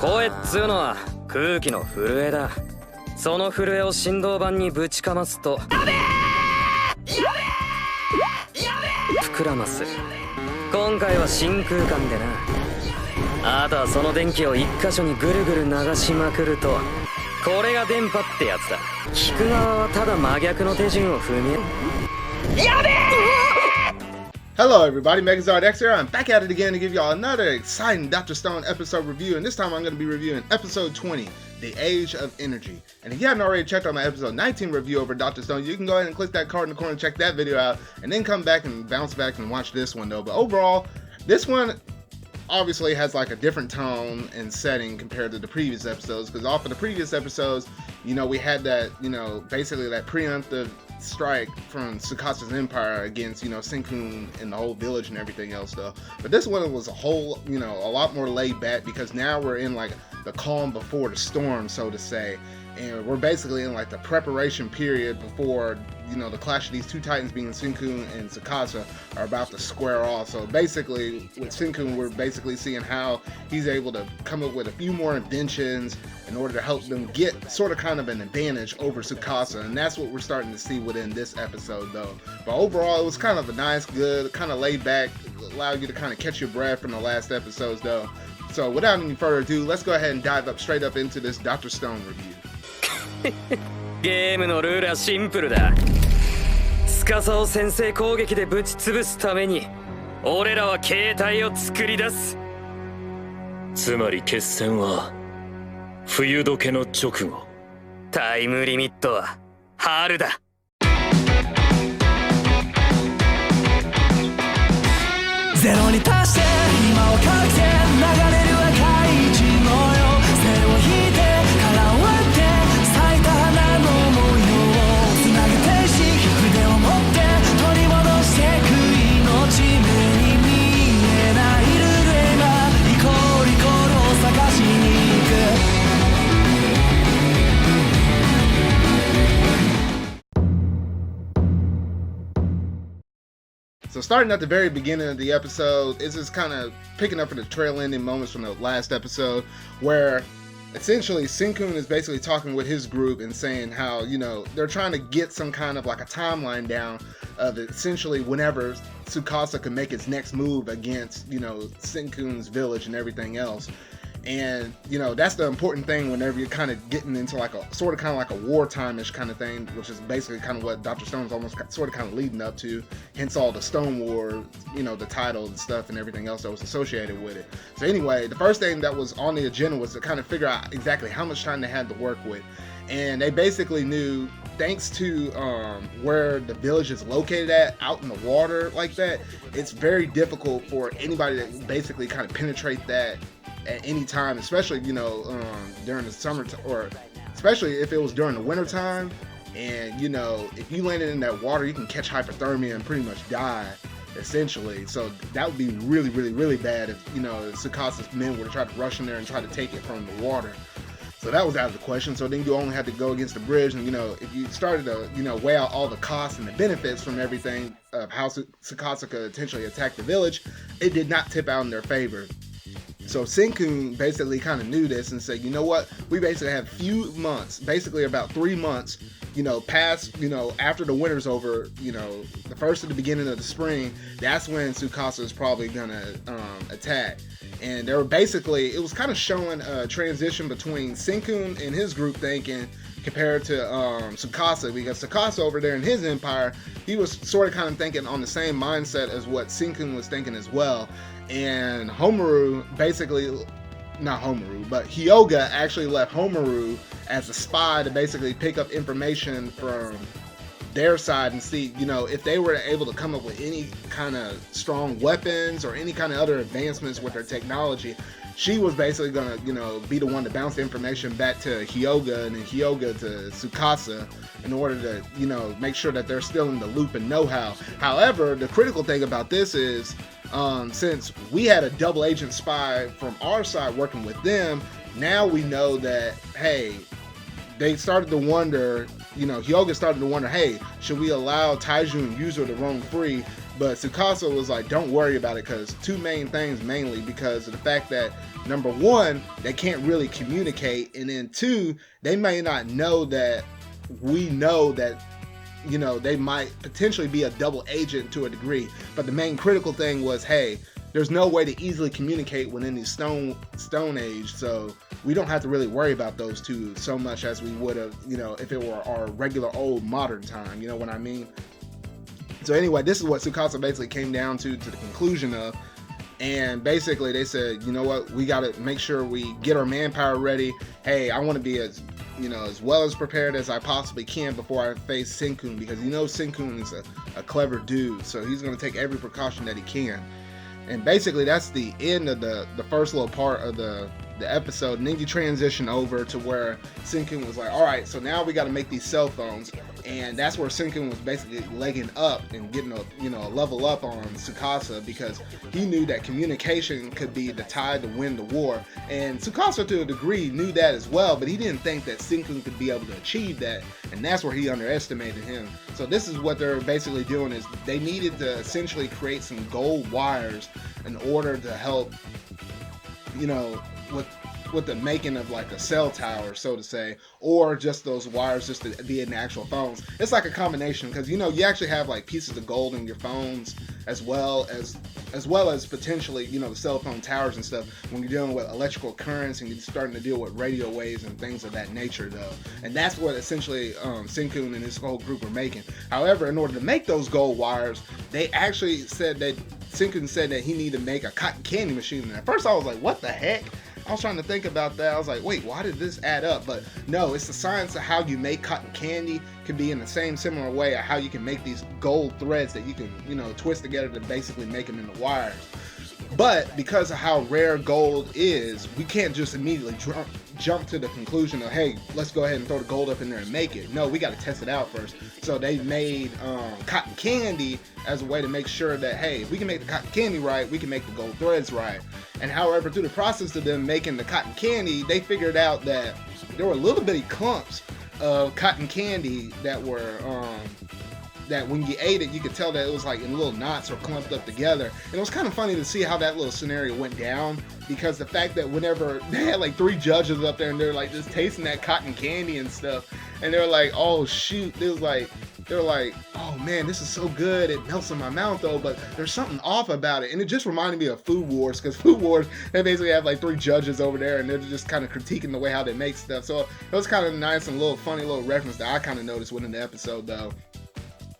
声っつうのは空気の震えだ。その震えを振動板にぶちかますと膨らます。今回は真空管でな。あとはその電気を一箇所にぐるぐる流しまくると、これが電波ってやつだ。聞く側はただ真逆の手順を踏みやべえ。 Hello everybody, Megazord X here. I'm back at it again to give y'all another exciting Dr. Stone episode review, and this time I'm going to be reviewing episode 20, The Age of Energy. And if you haven't already checked out my episode 19 review over Dr. Stone, you can go ahead and click that card in the corner and check that video out, and then come back and bounce back and watch this one though. But overall, this one obviously has like a different tone and setting compared to the previous episodes, because off of the previous episodes, you know, we had that, you know, basically that preemptive strike from Tsukasa's empire against, you know, Senku and the whole village and everything else though. But this one was a whole, you know, a lot more laid back, because now we're in like the calm before the storm, so to say. And we're basically in like the preparation period before, you know, the clash of these two titans, being Senku and Tsukasa, are about to square off. So basically with Senku, we're basically seeing how he's able to come up with a few more inventions in order to help them get sort of kind of an advantage over Tsukasa. And that's what we're starting to see within this episode though. But overall, it was kind of a nice, good, kind of laid back, allowed you to kind of catch your breath from the last episodes though. So without any further ado, let's go ahead and dive up straight up into this Dr. Stone review. ゲームのルールはシンプルだ。司を先制攻撃でぶち潰すために俺らは形態を作り出す。つまり決戦は冬時の直後。タイムリミットは春だ。ゼロに達して今をかけて流れる赤い血のよ、背を引いて殻を割って咲いた花の模様をつなげてし、筆を持って取り戻してく命、目に見えないルーレがイコールイコールを探しに行く。So starting at the very beginning of the episode, this is kind of picking up in the trail ending moments from the last episode, where essentially Senku is basically talking with his group and saying how, you know, they're trying to get some kind of like a timeline down of essentially whenever Tsukasa can make his next move against, you know, Senku's village and everything else. And, you know, that's the important thing whenever you're kind of getting into like a sort of kind of like a wartime-ish kind of thing, which is basically kind of what Dr. Stone's almost sort of kind of leading up to, hence all the Stone War, you know, the title and stuff and everything else that was associated with it. So anyway, the first thing that was on the agenda was to kind of figure out exactly how much time they had to work with. And they basically knew, thanks to where the village is located at, out in the water like that, it's very difficult for anybody to basically kind of penetrate that at any time, especially, you know, during the summer, or especially if it was during the winter time. And, you know, if you landed in that water, you can catch hypothermia and pretty much die, essentially. So that would be really, really, really bad if, you know, Tsukasa's men were to try to rush in there and try to take it from the water. So that was out of the question. So then you only had to go against the bridge. And, you know, if you started to, you know, weigh out all the costs and the benefits from everything of how Tsukasa could potentially attack the village, it did not tip out in their favor. So Senku basically kind of knew this and said, you know what, we basically have few months, basically about 3 months, you know, past, you know, after the winter's over, you know, the first of the beginning of the spring, that's when Tsukasa is probably gonna attack. And they were basically, it was kind of showing a transition between Senku and his group thinking compared to Tsukasa, because Tsukasa over there in his empire, he was sort of kind of thinking on the same mindset as what Senku was thinking as well. And Homaru basically, not Homaru, but Hyoga actually left Homaru as a spy to basically pick up information from their side and see, you know, if they were able to come up with any kind of strong weapons or any kind of other advancements with their technology. She was basically gonna, you know, be the one to bounce the information back to Hyoga and then Hyoga to Tsukasa in order to, you know, make sure that they're still in the loop and know-how. However, the critical thing about this is, since we had a double agent spy from our side working with them, now we know that, hey, they started to wonder, you know, Hyoga started to wonder, hey, should we allow Taiju and Yuzo to roam free? But Tsukasa was like, don't worry about it, because two main things, mainly because of the fact that, number one, they can't really communicate, and then two, they may not know that we know that, you know, they might potentially be a double agent to a degree. But the main critical thing was, hey, there's no way to easily communicate within the Stone Age, so we don't have to really worry about those two so much as we would have, you know, if it were our regular old modern time, you know what I mean? So anyway, this is what Tsukasa basically came down to the conclusion of, and basically they said, you know what, we got to make sure we get our manpower ready. Hey, I want to be as, you know, as well as prepared as I possibly can before I face Senku, because you know Senku is a clever dude, so he's going to take every precaution that he can. And basically that's the end of the first little part of the episode, and then you transition over to where Senku was like, all right, so now we got to make these cell phones, and that's where Senku was basically legging up and getting a, you know, a level up on Tsukasa, because he knew that communication could be the tide to win the war, and Tsukasa to a degree knew that as well, but he didn't think that Senku could be able to achieve that, and that's where he underestimated him. So this is what they're basically doing, is they needed to essentially create some gold wires in order to help, you know, with the making of like a cell tower, so to say, or just those wires just to be in the actual phones. It's like a combination, because you know you actually have like pieces of gold in your phones as well as potentially, you know, the cell phone towers and stuff when you're dealing with electrical currents and you're starting to deal with radio waves and things of that nature, though. And that's what essentially Senku and his whole group were making. However, in order to make those gold wires, they actually said that Senku said that he needed to make a cotton candy machine. And at first I was like, what the heck? I was trying to think about that. I was like, wait, why did this add up? But no, it's the science of how you make cotton candy could be in the same similar way of how you can make these gold threads that you can, you know, twist together to basically make them into wires. But because of how rare gold is, we can't just immediately jump to the conclusion of, hey, let's go ahead and throw the gold up in there and make it. No, we got to test it out first. So they made cotton candy as a way to make sure that, hey, if we can make the cotton candy right, we can make the gold threads right. And however, through the process of them making the cotton candy, they figured out that there were little bitty clumps of cotton candy that were that when you ate it, you could tell that it was like in little knots or clumped up together. And it was kind of funny to see how that little scenario went down, because the fact that whenever they had like 3 judges up there and they're like just tasting that cotton candy and stuff, and they're like, oh shoot, they were like, oh man, this is so good, it melts in my mouth though, but there's something off about it. And it just reminded me of Food Wars, because Food Wars, they basically have like 3 judges over there and they're just kind of critiquing the way how they make stuff. So it was kind of nice and funny little reference that I kind of noticed within the episode though.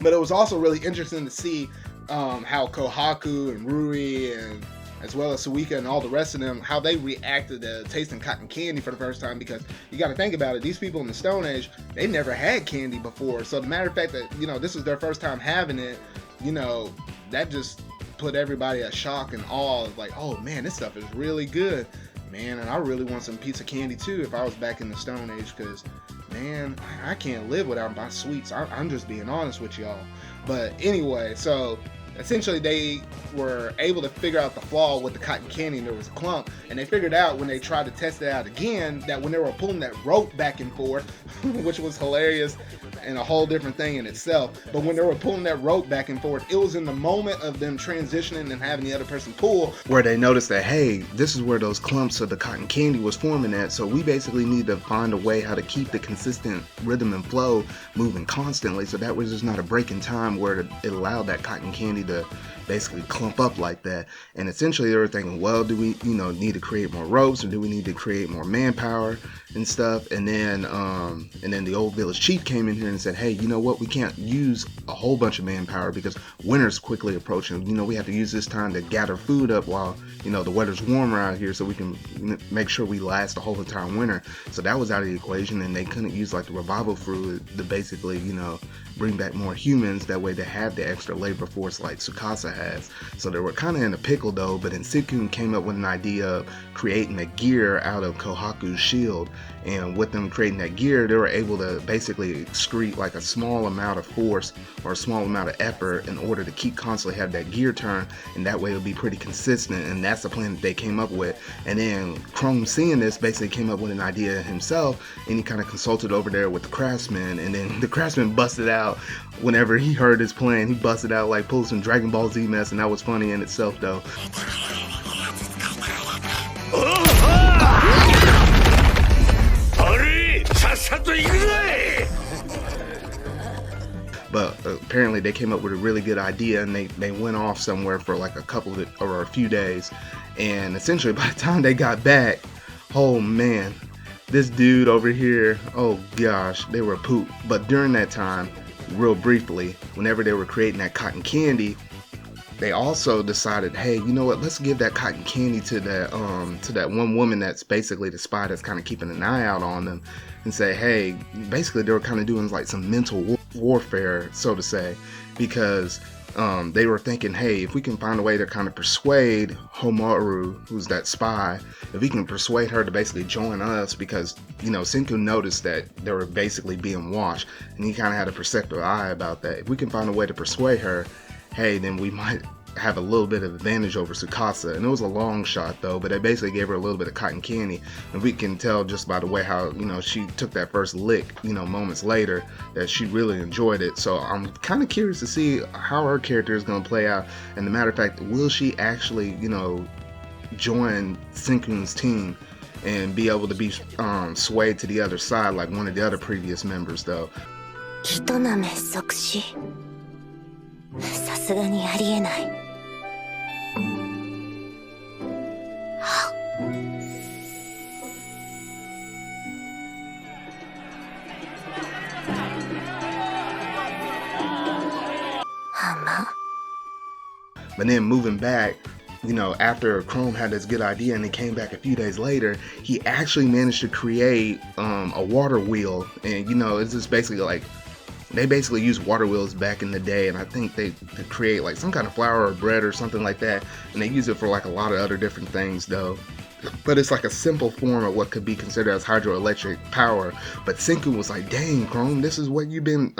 But it was also really interesting to see how Kohaku and Rui and as well as Suika and all the rest of them, how they reacted to tasting cotton candy for the first time, because you got to think about it, these people in the Stone Age, they never had candy before. So the matter of fact that, you know, this is their first time having it, you know, that just put everybody at shock and awe of like, oh man, this stuff is really good, man. And I really want some piece of candy too if I was back in the Stone Age, because man, I can't live without my sweets. I'm just being honest with y'all. But anyway, so essentially they were able to figure out the flaw with the cotton candy, and there was a clump, and they figured out when they tried to test it out again that when they were pulling that rope back and forth, which was hilarious and a whole different thing in itself, but when they were pulling that rope back and forth, it was in the moment of them transitioning and having the other person pull where they noticed that, hey, this is where those clumps of the cotton candy was forming at, so we basically need to find a way how to keep the consistent rhythm and flow moving constantly, so that was just not a break in time where it allowed that cotton candy to basically clump up like that. And essentially they were thinking, well, do we, you know, need to create more ropes, or do we need to create more manpower and stuff? And then the old village chief came in here and said, hey, you know what, we can't use a whole bunch of manpower because winter's quickly approaching. You know, we have to use this time to gather food up while, you know, the weather's warm around here, so we can make sure we last the whole entire winter. So that was out of the equation, and they couldn't use like the revival fluid to basically, you know, bring back more humans. That way they have the extra labor force like Tsukasa has. So they were kind of in a pickle though, but then Senku came up with an idea of creating a gear out of Kohaku's shield, and with them creating that gear, they were able to basically excrete like a small amount of force or a small amount of effort in order to keep constantly have that gear turn, and that way it'll be pretty consistent. And that's the plan that they came up with. And then Chrome, seeing this, basically came up with an idea himself, and he kind of consulted over there with the craftsman, and then the craftsman busted out out whenever he heard his plan. He busted out like pulled some Dragon Ball Z mess, and that was funny in itself though. But apparently they came up with a really good idea, and they went off somewhere for like a few days, and essentially by the time they got back, oh man, this dude over here, oh gosh, they were poop. But during that time, real briefly, whenever they were creating that cotton candy, they also decided, hey, you know what, let's give that cotton candy to that one woman that's basically the spy that's kind of keeping an eye out on them, and say, hey, basically they were kind of doing like some mental warfare, so to say, because they were thinking, hey, if we can find a way to kind of persuade Homaru, who's that spy, if we can persuade her to basically join us, because, you know, Senku noticed that they were basically being watched, and he kind of had a perceptive eye about that. If we can find a way to persuade her, hey, then we might have a little bit of advantage over Tsukasa. And it was a long shot though, but they basically gave her a little bit of cotton candy, and we can tell just by the way how, you know, she took that first lick, you know, moments later, that she really enjoyed it. So I'm kind of curious to see how her character is going to play out, and the matter of fact, will she actually, you know, join Senku's team and be able to be swayed to the other side like one of the other previous members though. 人なめ即死。さすがにありえない。But then moving back, you know, after Chrome had this good idea and he came back a few days later, he actually managed to create a water wheel. And, you know, it's just basically like, they basically used water wheels back in the day, and I think they create like some kind of flour or bread or something like that, and they use it for like a lot of other different things though. But it's like a simple form of what could be considered as hydroelectric power. But Senku was like, dang, Chrome, this is what you've been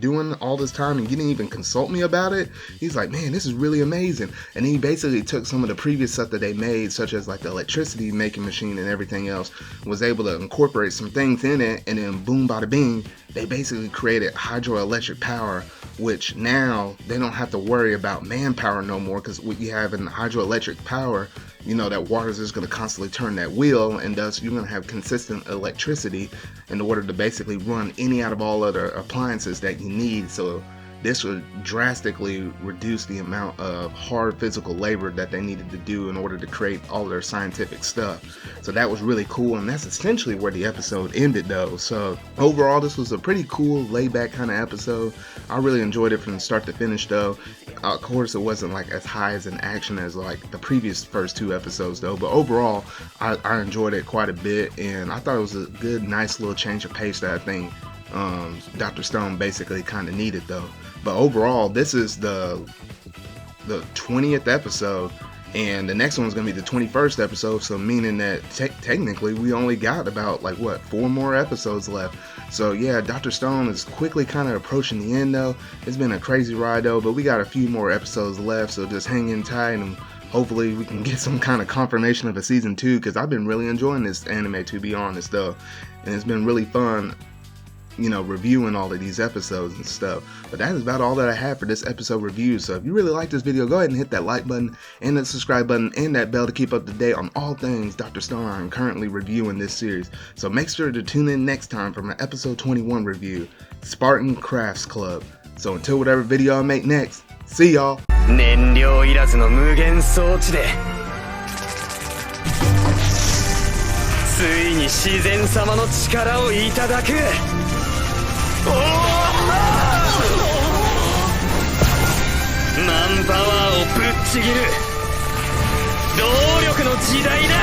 doing all this time, and you didn't even consult me about it? He's like, man, this is really amazing. And he basically took some of the previous stuff that they made, such as like the electricity making machine and everything else, was able to incorporate some things in it, and then boom, bada bing, they basically created hydroelectric power, which now they don't have to worry about manpower no more, because what you have in hydroelectric power, you know, that water is just going to constantly turn that wheel, and thus you're going to have consistent electricity in order to basically run any out of all other appliances that you need. So this would drastically reduce the amount of hard physical labor that they needed to do in order to create all their scientific stuff. So that was really cool, and that's essentially where the episode ended though. So overall, this was a pretty cool, laid back kind of episode. I really enjoyed it from the start to finish though. Of course, it wasn't like as high as an action as like the previous first two episodes though, but overall I enjoyed it quite a bit, and I thought it was a good, nice little change of pace that I think Dr. Stone basically kind of needed though. But overall, this is the 20th episode, and the next one's gonna be the 21st episode, so meaning that technically we only got about like what, 4 more episodes left. So yeah, Dr. Stone is quickly kind of approaching the end though. It's been a crazy ride though, but we got a few more episodes left, so just hang in tight, and hopefully we can get some kind of confirmation of a season 2, because I've been really enjoying this anime, to be honest though, and it's been really fun, you know, reviewing all of these episodes and stuff. But that is about all that I have for this episode review. So if you really like this video, go ahead and hit that like button and that subscribe button and that bell to keep up to date on all things Dr. Stone I'm currently reviewing this series. So make sure to tune in next time for my episode 21 review, Spartan Crafts Club. So until whatever video I make next, see y'all. 燃料いらずの無限装置でついに自然様の力をいただく。マンパワーをぶっちぎる動力の時代だ。